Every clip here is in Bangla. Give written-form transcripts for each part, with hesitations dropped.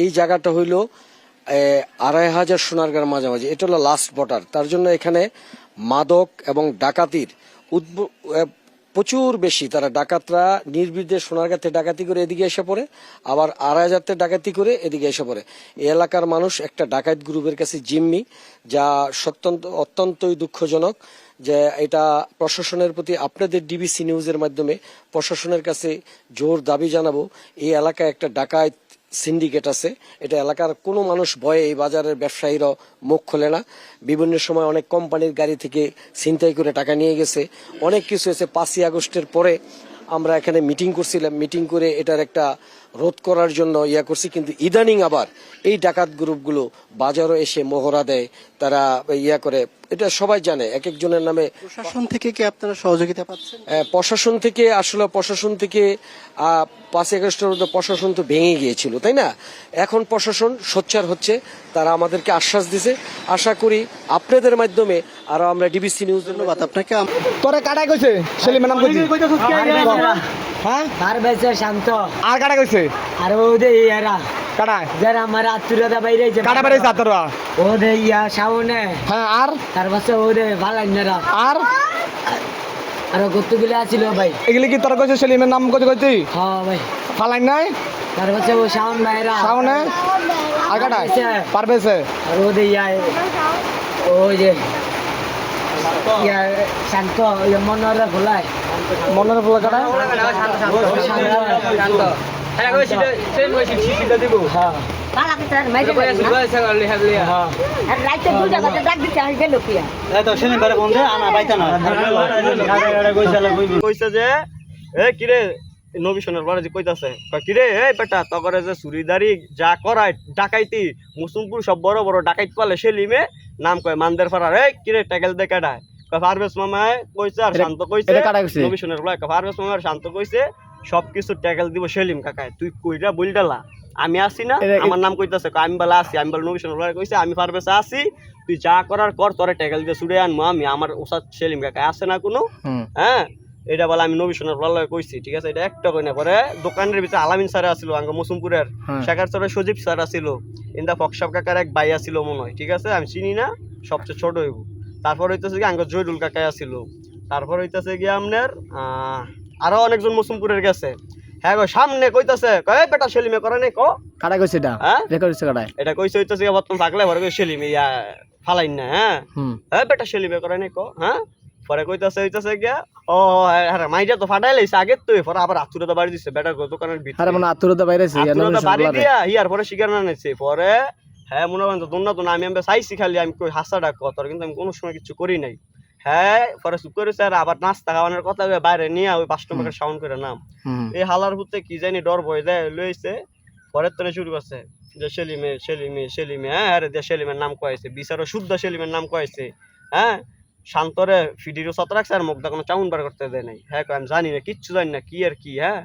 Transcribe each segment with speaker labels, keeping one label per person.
Speaker 1: এই জায়গাটা হইল ২৫০০ সোনারগাঁর মাঝামাঝি, এটা হলো লাস্ট বর্ডার। তার জন্য এখানে মাদক এবং ডাকাতির প্রচুর বেশি। তারা ডাকাতরা নির্বিঘ্নে সোনারগাঁতে ডাকাতি করে এদিকে এসে পড়ে, আবার ২৫০০ ডাকাতি করে এদিকে এসে পড়ে। এই এলাকার মানুষ একটা ডাকাত গ্রুপের কাছে জিম্মি, যা অত্যন্তই দুঃখজনক। যে এটা প্রশাসনের প্রতি আপনাদের ডিবিসি নিউজের মাধ্যমে প্রশাসনের কাছে জোর দাবি জানাবো। এই এলাকায় একটা ডাকাত সিন্ডিকেট আছে, এটা এলাকার কোনো মানুষ ভয়ে এই বাজারের ব্যবসায়ীরা মুখ খোলে না। বিভিন্ন সময় অনেক কোম্পানির গাড়ি থেকে ছিনতাই করে টাকা নিয়ে গেছে, অনেক কিছু হয়েছে। ৫ই আগস্টের পরে আমরা এখানে মিটিং করছিলাম, মিটিং করে এটার একটা রোধ করার জন্য করছি। কিন্তু ইদানিং আবার এই ডাকাত গ্রুপগুলো বাজারও এসে মহড়া দেয়, তারা করে। এটা সবাই জানে, এক একজনের নামে।
Speaker 2: প্রশাসন থেকে কি আপনারা সহযোগিতা পাচ্ছেন?
Speaker 1: প্রশাসন থেকে আসলে ৫ই আগস্টের মধ্যে প্রশাসন তো ভেঙে গিয়েছিল, তাই না? এখন প্রশাসন সোচ্চার হচ্ছে, তারা আমাদেরকে আশ্বাস দিছে। আশা করি আপনাদের মাধ্যমে আরো আমরা ডিবিসি নিউজ।
Speaker 2: ধন্যবাদ আপনাকে।
Speaker 3: তোরে কাটাই কইছে সেলিমের নাম কইছি। হ্যাঁ
Speaker 4: আর বেঁচে শান্ত
Speaker 3: আর কাটা কইছে
Speaker 4: আর ওদে ইয়ারা
Speaker 3: কাটা
Speaker 4: যারা আমার আত্মীয়তা বাইরে
Speaker 3: কাটা বাইরে আতরা
Speaker 4: ওদে ইয়া শাওনে।
Speaker 3: হ্যাঁ আর
Speaker 4: তার পাশে ওদে ভালাইনারা
Speaker 3: আর
Speaker 4: আর কতগুলো আছিল ভাই।
Speaker 3: এগুলি কি তোর কইছে সেলিমের নাম কইছি?
Speaker 4: হ্যাঁ ভাই
Speaker 3: ফালাই নাই।
Speaker 4: তার পাশে ও শাওন ভাইরা
Speaker 3: শাওনে আর কাটা পারবেছে
Speaker 4: আর ওদে ইয়া ওই যে ইয়া শান্ত ইয়া মনরে ভুলাই
Speaker 3: মনের ফুল কাটা
Speaker 4: শান্ত হ্যাঁ কইছি সেই কইছি শিশিটা দিব। হ্যাঁ পালা কিতার মাইরে কইছে গলি হাবলিয়া। হ্যাঁ আর রাইতে দুটা বাজে ডাক দিতে আই গেল কিয়া
Speaker 2: এই তো সেনে বারে বন্ধে আনা বাইতা না
Speaker 5: কইছে যে এ কিরে নবিশনের বড় যে কইতাছে কিরে এই বেটা তগরে যে চুরিদারি যা করায় ডাকাইতি মুসুমপুর সব বড় বড় ডাকাইত পালে সেলিমে নাম কয় মানদের ফারার। এই কিরে ট্যাকেল দে কাটায় পারভেজ মামায় কইছে আর শান্ত কইছে নবিশনের বড় পারভেজ মামার শান্ত কইছে সবকিছু ট্যাকেল দিব সেলিম কাকায়। তুই কইরা বলডালা আমি আসি না, আমার নাম কইতাছে আমি বলা আসি, আমি বলা নবিশনের বড় কইছে আমি পারভেজ আসি, তুই যা করার কর, তোরে ট্যাকেল দিয়ে ছুড়ে আনবো আমি। আমার ওসাদ সেলিম কাকায় আসে না কোনো। হ্যাঁ এটা বলে আমি নবিশনের বলা কইছি, ঠিক আছে? এটা একটা কই না। পরে দোকানের ভিতরে আলামিন স্যার আসিল, আঙ্গ মুসুমপুরের শেখার স্যারের সজীব স্যার আসিল, ইন্দা ফকসাব কাকার এক ভাই আসিল মনে হয়, ঠিক আছে? আমি চিনি না, সবচেয়ে ছোট হইব। তারপর হইতেছে কি আঙ্গ জয়দুল কাকাই আসিল। তারপর হইতেছে গিয়ে আপনার আরো অনেকজন মুসুমপুরের গেছে। হ্যাঁ গো সামনে কইতাছে কয় বেটা সেলিমে করে নাই ক
Speaker 3: কাটা কইছে এটা রেকর্ড হইছে কাটা এটা
Speaker 5: কইছে হইতাছে বর্তমান থাকলে পরে সেলিমে ইয়া ফালাইন না। হ্যাঁ হ্যাঁ বেটা সেলিমে করে নাই ক। হ্যাঁ পরে কইতাছে হইতাছে গিয়া ও হ্যাঁ মাইটা তো ফাটাই লাইছে আগে তো, পরে আবার আতুরতা বাড়ি দিছে বেটা দোকানের ভিতরে।
Speaker 3: আরে মানে আতুরতা বাইরেছে
Speaker 5: আতুরতা বাড়ি দিয়া ইয়ার পরে শিকার না নিছে। পরে হ্যাঁ মনে হয় দোনা তো আমি চাইছি খালি আমি কই হাসাটা কত, কিন্তু আমি কোনো সময় কিছু করি নাই। হ্যাঁ পরে চুপ করেছে আর আবার নাস্তা খাওয়ানোর কথা বাইরে নিয়ে ওই ৫ টাকা সাউন্ড করে নাম এই হালার ভূতে কি জানি ডর ভয় দেয় লইছে। পরের তো শুরু করছে যে সেলিমে সেলিমে সেলিমে। হ্যাঁ আরে যে সেলিমের নাম কয়েছে, বিচারও শুদ্ধ সেলিমের নাম কয়েছে। হ্যাঁ শান্তরে ফিডিরও সত রাখছে আর মুখটা কোনো চাউন বার করতে দেয় নাই। হ্যাঁ আমি জানি না, কিচ্ছু জানি না কি আর কি। হ্যাঁ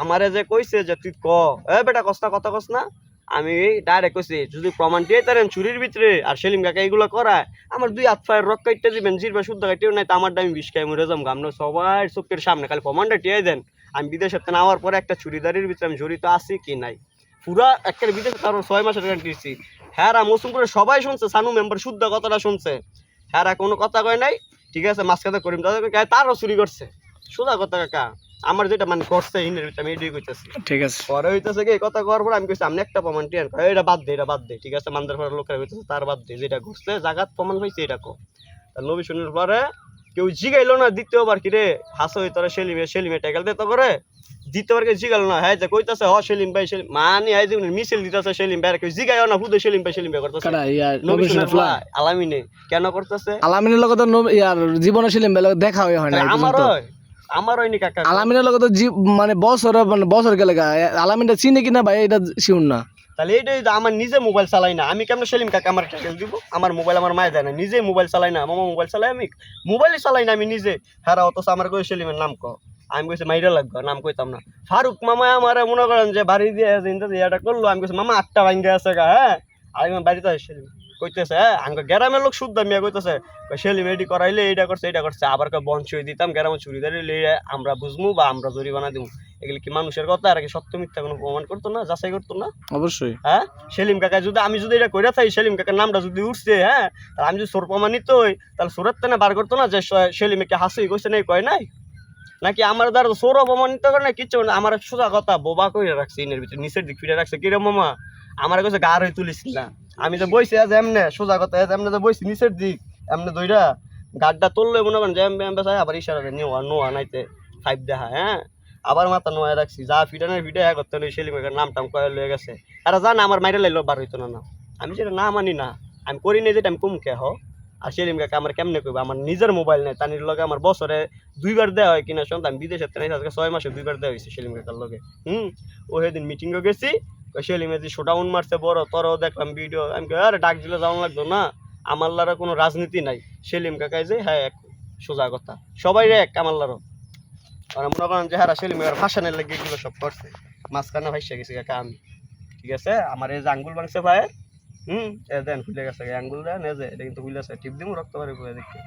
Speaker 5: আমারে যে কইছে যে তুই ক এ বেটা কস না কথা কস না, আমি ডাইরেক্ট কইছি যদি প্রমাণ দিয়ে তারেন চুরির ভিতরে আর সেলিম কাকা এগুলো করায় আমার 2 হাত পায়ের রক কাটতে দিবেন, জিরবা শুদ্ধ কাটেও নাই তো আমার দামি 20 খাই মরে যাম। আমরা সবাই চোখের সামনে খালি প্রমাণটা টিয়াই দেন। আমি বিদেশে নেওয়ার পরে একটা চুরিদারির ভিতরে আমি জড়িত আছি কি নাই পুরা একটা বিদেশে তার 6 মাসের গ্যারান্টি দিচ্ছি। হ্যাঁ মৌসুম করে সবাই শুনছে, সানু মেম্বার শুদ্ধ কথাটা শুনছে। হ্যাঁ কোনো কথা কয় নাই, ঠিক আছে? মাঝখানে করিম তারও চুরি করছে সোজা কথা কাকা। আমার যেটা মানে করছে আমি এটাই কইতেছি, ঠিক আছে? পরে হইতেছে কি কথা করার পর আমি কইছি আপনি একটা প্রমাণ টিয়ান এটা বাদ দে, এটা বাদ দে, ঠিক আছে? মানদের পরে লোকেরা হইতেছে তার বাদ দে, যেটা ঘুরছে জায়গাত প্রমাণ হয়েছে এটা কো। নবী শুনের পরে কেউ জিগাইলো না দ্বিতীয়বার কি রে হাসো তোরা সেলিমে সেলিমে টাইকেল দে তো করে দ্বিতীয়বার কে জিগাইলো না। হ্যাঁ যে কইতাছে হ সেলিম ভাই সেলিম মানে এই যে মিছিল দিতেছে সেলিম ভাই, কেউ জিগাইও না হুদে সেলিম ভাই করতেছে। নবী শুনের আলামিনে কেন করতেছে?
Speaker 3: আলামিনের লগে তো ইয়ার জীবনে সেলিম ভাই দেখা হয় না।
Speaker 5: আমার হয়নি কাকা,
Speaker 3: আলামিনের লগে তো মানে বছর গেলে আলামিনটা চিনে কিনা ভাই এটা শিউন না।
Speaker 5: তাহলে এইটাই আমার নিজে মোবাইল চালাই না, আমি কেমন সেলিম কাকা আমার টাইকেল দিব? আমার মোবাইল আমার মায়ে দেয় না, নিজে মোবাইল চালাই না, মামা মোবাইল চালাই, আমি মোবাইলই চালাই না আমি নিজে। হ্যাঁ অথচ আমার কই সেলিমের নাম ক, আমি কইছি মাইরা লাগবে, নাম কইতাম না। ফারুক মামা আমার মনে করেন যে বাড়ি দিয়ে এটা করলো, আমি কইছি মামা 8টা ভাঙ্গে আছে গা। হ্যাঁ আমি বাড়িতে সেলিম কইতেছে আঙ্গ গ্রামের লোক শুদ্ধ মিয়া কইতেছে সেলিম এডি করাইলে এইটা করছে আবার বঞ্চই দিতাম গ্রামে চুরি দাঁড়িয়ে আমরা বুঝবো বা আমরা জরিমানা দিব। এগুলি কি মানুষের কথা আর কি সত্য মিথ্যা কোনো প্রমাণ করতো না, যাচাই করতো না?
Speaker 3: অবশ্যই।
Speaker 5: হ্যাঁ, সেলিম কাকা যদি আমি যদি এটা কইরা থাকি, সেলিম কাকার নামটা যদি উঠছে, হ্যাঁ, আর আমি যদি চোর প্রমাণিত হই, তাহলে চোরের তেনে বার করতো না যে সেলিমে কি হাসি কইছে নাই কয় নাই, নাকি আমার দ্বারা চোর অপমানিত করে না কিচ্ছু না। আমার সোজা কথা বোবা কইরা রাখছে, ইনের ভিতরে নিচের দিক ফিরে রাখছে। কিরে মামা আমার কাছে গা হয়ে তুলিস না, আমি যে বইছি আজ এমনে সোজা কথা এমনে যে বইছি নিচের দিক এমনে দইরা গাড্ডা তুললে মনে করেন যে এমবে চাই আবার ইশারা নোয়া নাইতে ফাইভ দেখা। হ্যাঁ, আবার মাথা নোয়া রাখছি, যা ফিটানের ভিডিও এক করতে সেলিম কাকার নাম টাম কয়ে লয়ে গেছে। তারা জানে আমার মাইরে লাইলো বার হইতো না, আমি যেটা না মানি না, আমি করি নাই যেটা আমি কমকে হ। আর সেলিম কাকা আমার কেমনে কইব, আমার নিজের মোবাইল নেই, তার লগে আমার বছরে 2 বার দেওয়া হয় কিনা শুনতাম, বিদেশে 6 মাসে 2 বার দেওয়া হয়েছে সেলিম কাকার লগে। ও সেদিন মিটিংও গেছি, সেলিমে যে শোডাউন মারছে বড়, তোরও দেখলাম ভিডিও। আমি আরে ডাক দিলে যাওয়া লাগতো না, আমার লারা কোনো রাজনীতি নাই। সেলিম কাকাই যে হ্যাঁ সোজা কথা, সবাই এক আমার লারও। আর মনে করেন যে হ্যাঁ সেলিম কাকার ভাষণের লেগে এগুলো সব করছে, মাঝখানে ভাইসা গেছি কাকা আমি। ঠিক আছে, আমার এই যে আঙ্গুল ভাঙছে ভাইয়ের, দেন খুলে গেছে আঙ্গুল দেন, এই যে এটা কিন্তু খুলে আছে, টিপ দিমু রক্ত বাড়ি করে দেখতে।